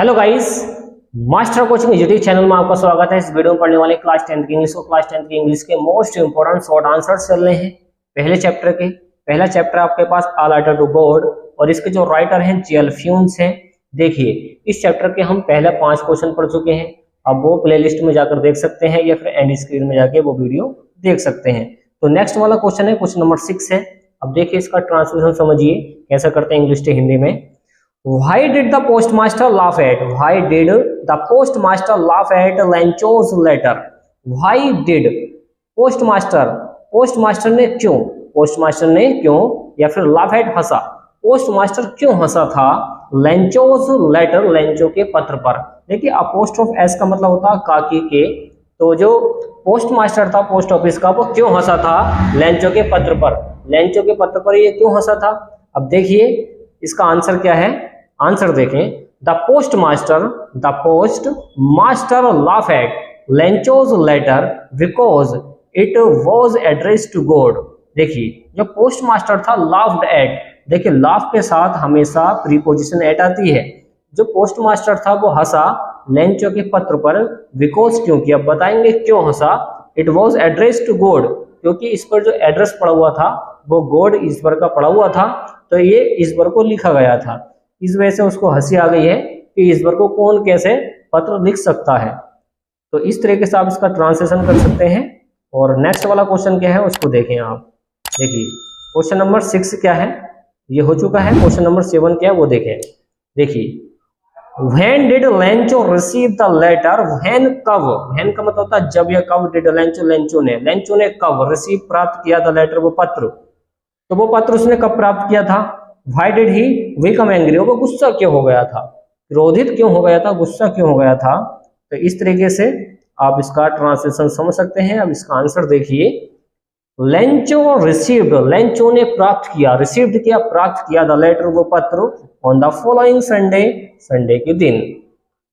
Hello guys, master coaching YouTube channel में आपका स्वागत है। इस वीडियो में पढ़ने वाले क्लास 10 की इंग्लिश के मोस्ट इंपोर्टेंट शॉर्ट आंसर्स चल रहे हैं पहले चैप्टर के। पहला चैप्टर आपके पास ऑल लेटर टू गॉड और इसके जो राइटर हैं जी.एल. फ्यून्स हैं। देखिए, इस चैप्टर के हम पहले 5 क्वेश्चन पढ़ चुके हैं। अब वो प्लेलिस्ट में जाकर देख सकते हैं या फिर एंड स्क्रीन में जाके वो वीडियो देख सकते हैं। तो नेक्स्ट वाला क्वेश्चन है क्वेश्चन नंबर 6 है। अब देखिए इसका ट्रांसलेशन समझिए कैसा करते हैं इंग्लिश से हिंदी में। Why did the postmaster laugh at? Why did the postmaster laugh at Lencho's letter? Why did postmaster ने क्यों, postmaster ने क्यों या फिर laugh at हंसा, postmaster क्यों हंसा था Lencho's letter, लेंचो के पत्र पर। देखिए अपोस्ट्रोफ एस का मतलब होता है काकी के, तो जो पोस्टमास्टर था पोस्ट ऑफिस का वो क्यों हंसा था लेंचो के पत्र पर, लेंचो के पत्र पर ये क्यों हंसा था। अब देखिए इसका आंसर क्या है, आंसर देखें। The postmaster laugh at Lencho's letter because it was address to God. देखिए जो पोस्ट मास्टर था लाफ्ड एट, देखिए लाफ के साथ हमेशा प्रीपोजिशन एट आती है। जो पोस्ट मास्टर था वो हंसा लेंचो के पत्र पर बिकॉज, क्योंकि अब बताएंगे क्यों हंसा। It was address to God, क्योंकि इस पर जो एड्रेस पड़ा हुआ था वो गॉड ईश्वर का पड़ा हुआ था, तो ये ईश्वर को लिखा गया था। इस वजह से उसको हंसी आ गई है कि ईश्वर को कौन कैसे पत्र लिख सकता है। तो इस तरीके से आप इसका ट्रांसलेशन कर सकते हैं। और नेक्स्ट वाला क्वेश्चन क्या है उसको देखें आप। देखिए क्वेश्चन नंबर 6 क्या है, ये हो चुका है। क्वेश्चन नंबर 7 क्या है वो देखें। देखिए When did Lencho receive the letter? When कब, when का मतलब होता है जब, या कब did Lencho, लेंचो ने कब रिसीव प्राप्त किया था लेटर, वो पत्र। तो वो पत्र उसने कब प्राप्त किया था। Why did he become angry? वो गुस्सा क्यों हो गया था, क्रोधित क्यों हो गया था, गुस्सा क्यों हो गया था। तो इस तरीके से आप इसका ट्रांसलेशन समझ सकते हैं। अब इसका आंसर देखिए। लेंचो रिसीव्ड, लेंचो ने प्राप्त किया, रिसीव्ड किया, प्राप्त किया द लेटर, वो पत्र on the following Sunday, Sunday के दिन।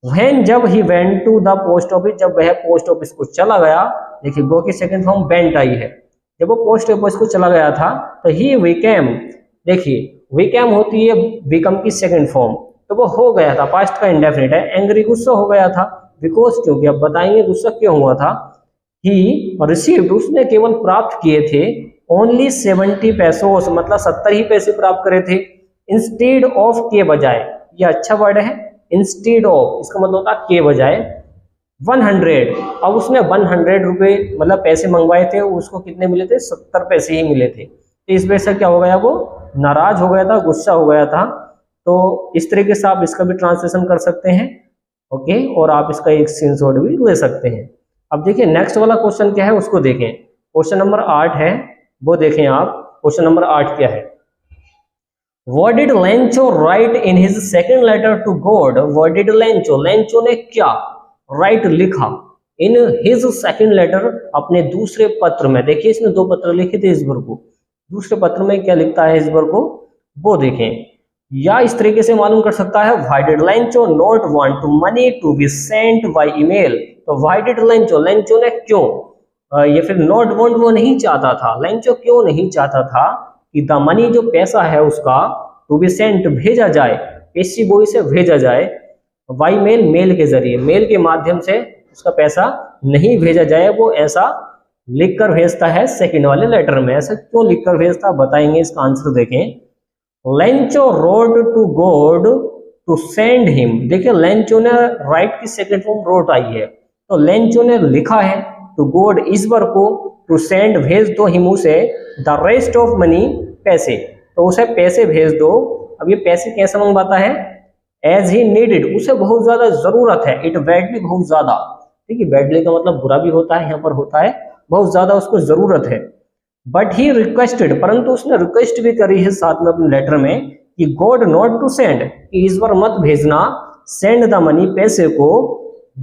When जब ही went to the post office, जब वह पोस्ट ऑफिस को चला गया। देखिए गो की सेकंड फॉर्म वेंट आई है। जब वो पोस्ट ऑफिस को चला गया था तो ही बिकेम, देखिए बिकेम होती है बिकम की सेकंड फॉर्म, तो वो हो गया था, पास्ट का इंडेफिनिट है। एंग्री गुस्सा हो गया था, बिकॉज क्योंकि अब बताएंगे गुस्सा क्यों हुआ था। ही रिसीव्ड, उसने केवल प्राप्त किए थे ओनली 70 पैसों, मतलब 70 ही पैसे प्राप्त करे थे। इंस्टेड ऑफ के बजाय, ये अच्छा वर्ड है, इंस्टेड ऑफ इसका मतलब होता है के बजाय 100। अब उसने 100 रुपए मतलब पैसे मंगवाए थे, उसको कितने मिले थे, 70 पैसे ही मिले थे। तो इस वजह से क्या हो गया, वो नाराज हो गया था, गुस्सा हो गया था। तो इस तरीके से आप इसका भी ट्रांसलेशन कर सकते हैं। ओके, और आप इसका एक स्क्रीनशॉट भी ले सकते हैं। अब देखिए नेक्स्ट वाला क्वेश्चन क्या है उसको देखें। क्वेश्चन नंबर 8 है, वो देखें आप। क्वेश्चन नंबर 8 क्या है। What did Lencho write in his second letter to God? What did Lencho, Lencho ने क्या राइट लिखा इन हिज सेकंड लेटर, अपने दूसरे पत्र में। देखिए इसने 2 पत्र लिखे थे ईश्वर को, दूसरे पत्र में क्या लिखता है ईश्वर को वो देखें। या इस तरीके से मालूम कर सकता है Why did Lencho not want to money to be sent by email? तो Why did Lencho, लेंचो ने क्यों, या फिर नॉट वांट वो नहीं चाहता था, लेंचो क्यों नहीं चाहता था कि द मनी जो पैसा है उसका टू बी सेंट भेजा जाए, पेशी बॉय से भेजा जाए, बाई मेल, मेल के जरिए, मेल के माध्यम से उसका पैसा नहीं भेजा जाए। वो ऐसा लिखकर भेजता है सेकंड वाले लेटर में। ऐसा क्यों लिखकर भेजता बताएंगे, इसका आंसर देखें। Lencho wrote to God to send him. देखिए लेंचो ने राइट की सेकंड फॉर्म रोट आई है, तो लेंचो ने लिखा है टू गॉड ईश्वर को, टू सेंड भेज दो हिम उसे, द रेस्ट ऑफ मनी पैसे, तो उसे पैसे भेज दो। अब ये पैसे कैसे मंगवाता है, एज ही नीडेड, उसे बहुत ज्यादा जरूरत है। इट बैडली, बहुत ज्यादा। ठीक है, बैडली का मतलब बुरा भी होता है, यहाँ पर होता है बहुत ज्यादा उसको जरूरत है। बट ही रिक्वेस्टेड, परंतु उसने रिक्वेस्ट भी करी है साथ में अपने लेटर में कि गॉड नॉट टू सेंड, कि ईश्वर मत भेजना, सेंड द मनी, पैसे को,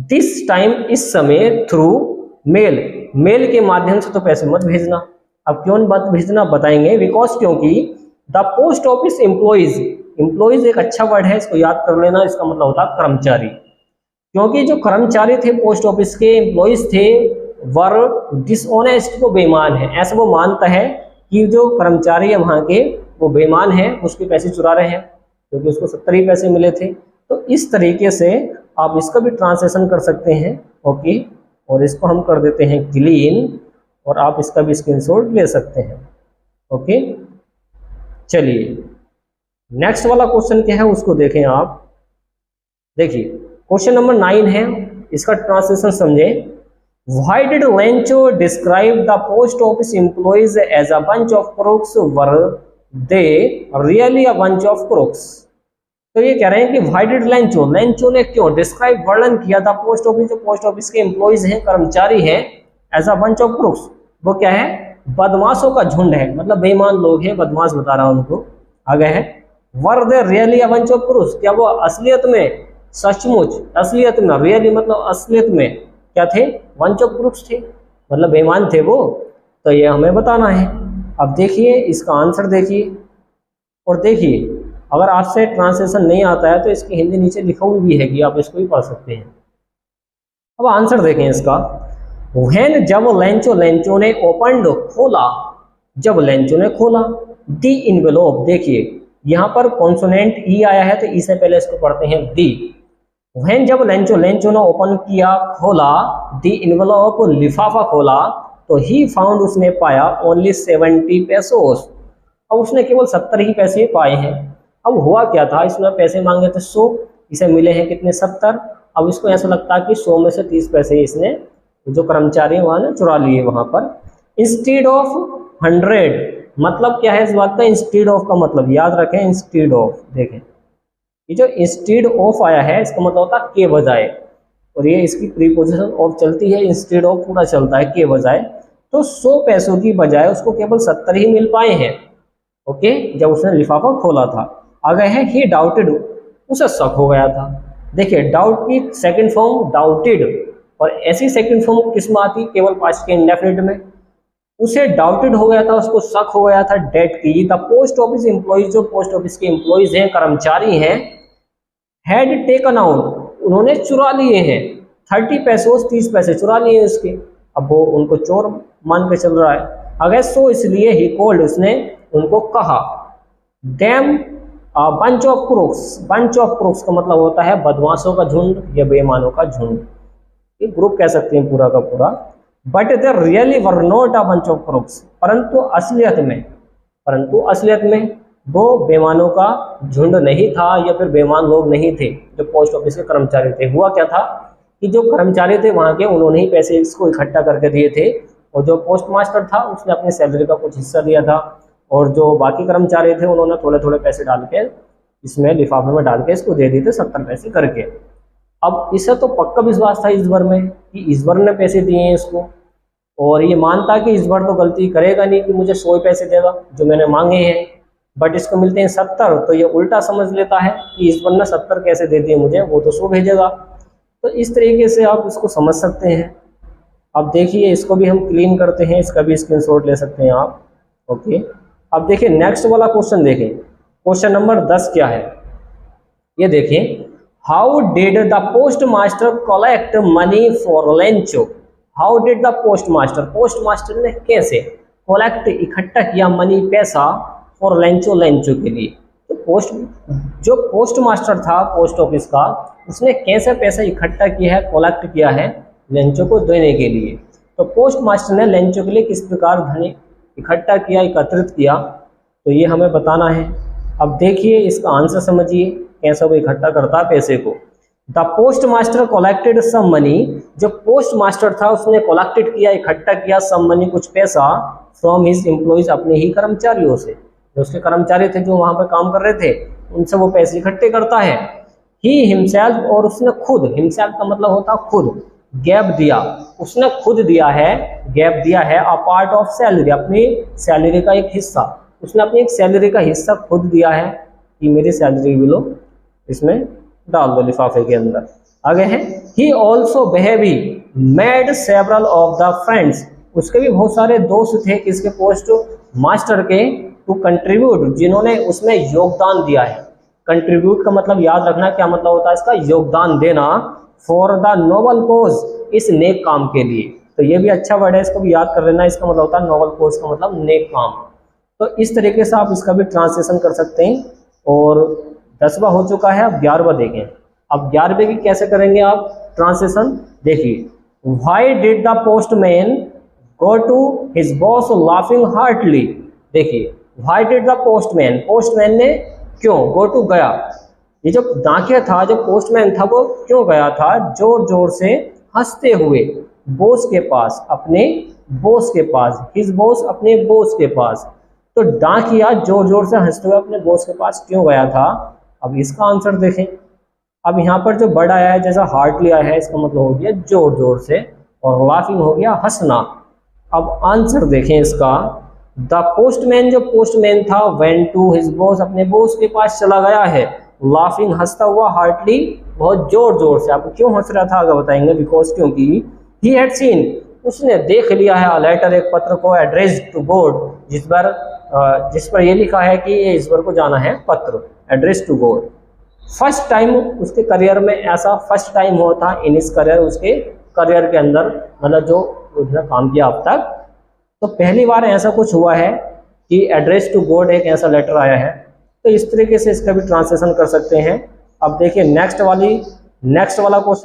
दिस टाइम, इस समय, थ्रू मेल, मेल के माध्यम से तो पैसे मत भेजना। अब क्यों मत भेजना बताएंगे, बिकॉज क्योंकि the post office employees, employees एक अच्छा वर्ड है, इसको याद कर लेना, इसका मतलब होता है कर्मचारी। क्योंकि जो कर्मचारी थे पोस्ट ऑफिस के, एम्प्लॉइज थे, वर डिसऑनेस्ट, वो बेईमान है। ऐसा वो मानता है कि जो कर्मचारी है वहां के वो बेईमान है, उसके पैसे चुरा रहे हैं, क्योंकि उसको 70 ही पैसे मिले थे। तो तो इस तरीके से आप इसका भी ट्रांसलेशन कर सकते हैं। ओके, और इसको हम कर देते हैं क्लीन, और आप इसका भी स्क्रीनशॉट ले सकते हैं। ओके, चलिए नेक्स्ट वाला क्वेश्चन क्या है उसको देखें आप। देखिए क्वेश्चन नंबर 9 है, इसका ट्रांसलेशन समझे। Why did Lencho describe the post office employees as a bunch of crooks? Were they really a bunch of crooks? तो ये कह रहे हैं कि why did Lencho, लेंचो ने क्यों डिस्क्राइब वर्णन किया था पोस्ट ऑफिस, जो पोस्ट ऑफिस के एम्प्लॉइज हैं, कर्मचारी हैं, as a bunch of crooks. वो क्या है, बदमाशों का झुंड है, मतलब बेईमान लोग हैं, बदमाश बता रहा हूं उनको। आगे है were they really a bunch of crooks, क्या वो असलियत में, सचमुच असलियत में, रियली मतलब असलियत में क्या थे, बंच ऑफ क्रूक्स थे, मतलब बेईमान थे वो। तो ये हमें बताना है। अब देखिए इसका आंसर देखिए, और देखिए अगर आपसे ट्रांसलेशन नहीं आता है तो इसकी हिंदी नीचे लिखा हुई भी है कि आप इसको भी पढ़ सकते हैं। अब आंसर देखें इसका। व्हेन, जब लेंचो ने ओपनड खोला, जब लेंचो ने खोला, दी इन्वेलोप, देखिए यहाँ पर कॉन्सोनेंट ई आया है तो ई से पहले इसको पढ़ते हैं दी। व्हेन, जब लेंचो ने ओपन किया, खोला, दी इन्वेलोप, लिफाफा खोला, तो ही फाउंड, उसने पाया, ओनली 70 पेसोस, अब उसने केवल 70 ही पैसे पाए हैं। अब हुआ क्या था, इसमें पैसे मांगे थे 100, इसे मिले हैं कितने, 70। अब इसको ऐसा लगता है कि 100 में से 30 पैसे इसने, जो कर्मचारी वहां ने चुरा लिए वहां पर। इंस्टीड ऑफ 100, मतलब क्या है इस बात का, इंस्टीड ऑफ का मतलब याद रखें, इंस्टीड ऑफ, देखें ये जो इंस्टीड ऑफ आया है इसका मतलब होता है के बजाय, और ये इसकी प्रीपोजिशन ऑफ चलती है, इंस्टीड ऑफ पूरा चलता है के बजाय। तो 100 पैसों की बजाय उसको केवल 70 ही मिल पाए हैं। ओके, जब उसने लिफाफा खोला था। आगे है ही डाउटेड, उसे शक हो गया था। देखिए डाउट की सेकंड फॉर्म डाउटेड, और ऐसी सेकंड फॉर्म किस में आती, केवल पास्ट के इंडेफिनिट में। उसे डाउटेड हो गया था, उसको शक हो गया था डेट की। द पोस्ट ऑफिस एम्प्लॉइज, जो पोस्ट ऑफिस के एम्प्लॉइज हैं, कर्मचारी हैं, हैड टेकन आउट, उन्होंने चुरा लिए हैं 30 पैसे, 30 पैसे चुरा लिए हैं उसके। अब वो उनको चोर मान के चल रहा है। अगर सो इसलिए ही कॉल्ड, उसने उनको कहा, dam bunch of crooks, bunch of crooks का मतलब होता है बदमाशों का झुंड या बेईमानों का झुंड, ये ग्रुप कह सकते हैं पूरा का पूरा। But they really were not a bunch of crooks, परंतु असलियत में वो बेईमानों का झुंड नहीं था, या फिर बेईमान लोग नहीं थे जो पोस्ट ऑफिस के कर्मचारी थे। हुआ क्या था कि जो कर्मचारी थे वहां के, उन्होंने ही पैसे इसको इकट्ठा करके दिए थे, और जो पोस्ट मास्टर था उसने अपनी सैलरी का कुछ हिस्सा दिया था, और जो बाकी कर्मचारी थे उन्होंने थोड़े थोड़े पैसे डाल के इसमें लिफाफे में डाल के इसको दे दिए थे 70 पैसे करके। अब इसे तो पक्का विश्वास था ईश्वर में कि ईश्वर ने पैसे दिए हैं इसको, और ये मानता कि ईश्वर तो गलती करेगा नहीं कि मुझे 100 पैसे देगा जो मैंने मांगे हैं, बट इसको मिलते हैं 70, तो ये उल्टा समझ लेता है कि ईश्वर ने 70 कैसे दे दिए मुझे, वो तो 100 भेजेगा। तो इस तरीके से आप इसको समझ सकते हैं। अब देखिए इसको भी हम क्लीन करते हैं, इसका भी स्क्रीनशॉट ले सकते हैं आप। ओके, अब देखिए नेक्स्ट वाला क्वेश्चन देखें। क्वेश्चन नंबर 10 क्या है, ये देखिए। How did the post master collect money for Lencho, how did the post master ने कैसे कलेक्ट, इकट्ठा किया, मनी, पैसा, फॉर लेंचो, लेंचो के लिए। तो जो पोस्ट मास्टर था पोस्ट ऑफिस का, उसने कैसे पैसा इकट्ठा किया है, कलेक्ट किया है लेंचो को देने के लिए। तो पोस्ट मास्टर ने लेंचो के लिए किस प्रकार धन इकट्ठा किया, एकत्रित किया, तो ये हमें बताना है। अब देखिए इसका आंसर समझिए, कैसे वो इकट्ठा करता है पैसे को। The postmaster collected some money, जो पोस्ट मास्टर था उसने कलेक्टेड किया, इकट्ठा किया, सम मनी, कुछ पैसा, फ्रॉम हिज एम्प्लॉइज, अपने ही कर्मचारियों से, जो उसके कर्मचारी थे जो वहां पर काम कर रहे थे, उनसे वो पैसे इकट्ठे करता है। ही हिमसेल्फ, और उसने खुद, हिमसेल्फ का मतलब होता है खुद, गैप दिया, उसने खुद दिया है, गैप दिया है, अ पार्ट ऑफ सैलरी, अपनी सैलरी का एक हिस्सा, उसने अपनी एक सैलरी का हिस्सा खुद दिया है कि मेरी सैलरी भी लो, इसमें डाल दो लिफाफे के अंदर। आगे है he also behave made several of the friends, उसके भी बहुत सारे दोस्त थे किसके, पोस्ट मास्टर के, टू कंट्रीब्यूट, जिन्होंने उसमें योगदान दिया है। कंट्रीब्यूट का मतलब याद रखना क्या मतलब होता है इसका, योगदान देना, फॉर द नोबल कोज, इस नेक काम के लिए। तो ये भी अच्छा वर्ड है, इसको भी याद कर लेना, इसका मतलब होता है नोबल कोज का मतलब नेक काम। तो इस तरीके से आप इसका भी ट्रांसलेशन कर सकते हैं। और 10वां हो चुका है, अब 11वां देखें। अब 11वें की कैसे करेंगे आप ट्रांसलेशन, देखिए, why did the postman go to his boss laughing heartily. देखिए, why did the postman, postman ने क्यों, गो टू गया, ये जो डाकिया था, जो पोस्टमैन था, वो क्यों गया था, जोर जोर से हंसते हुए बॉस के पास, अपने बॉस के पास, हिज बॉस अपने बॉस के पास। तो डाकिया जोर जोर से हंसते हुए अपने बॉस के पास क्यों गया था। अब इसका आंसर देखें। अब यहाँ पर जो वर्ड आया है जैसा हार्टली आया है, इसका मतलब हो गया जोर जोर से, और लाफिंग हो गया हंसना। अब आंसर देखें इसका, द पोस्टमैन, जो पोस्टमैन था, वेंट टू हिज बॉस, अपने बॉस के पास चला गया है, लाफिंग हंसता हुआ, हार्टली बहुत जोर जोर से। अब क्यों हंस रहा था आगे बताएंगे, बिकॉज क्योंकि ही हैड सीन, उसने देख लिया है, लेटर, एक पत्र को, एड्रेस टू गॉड, जिस पर ये लिखा है कि ईश्वर को जाना है पत्र, address to God. First time उसके करियर में ऐसा फर्स्ट टाइम हुआ था इन इस करियर, उसके करियर के अंदर, मतलब जो उसने काम किया अब तक, तो पहली बार ऐसा कुछ हुआ है कि एड्रेस टू गॉड एक ऐसा लेटर आया है। तो इस तरीके से इसका भी ट्रांसलेशन कर सकते हैं। अब देखिए नेक्स्ट वाला क्वेश्चन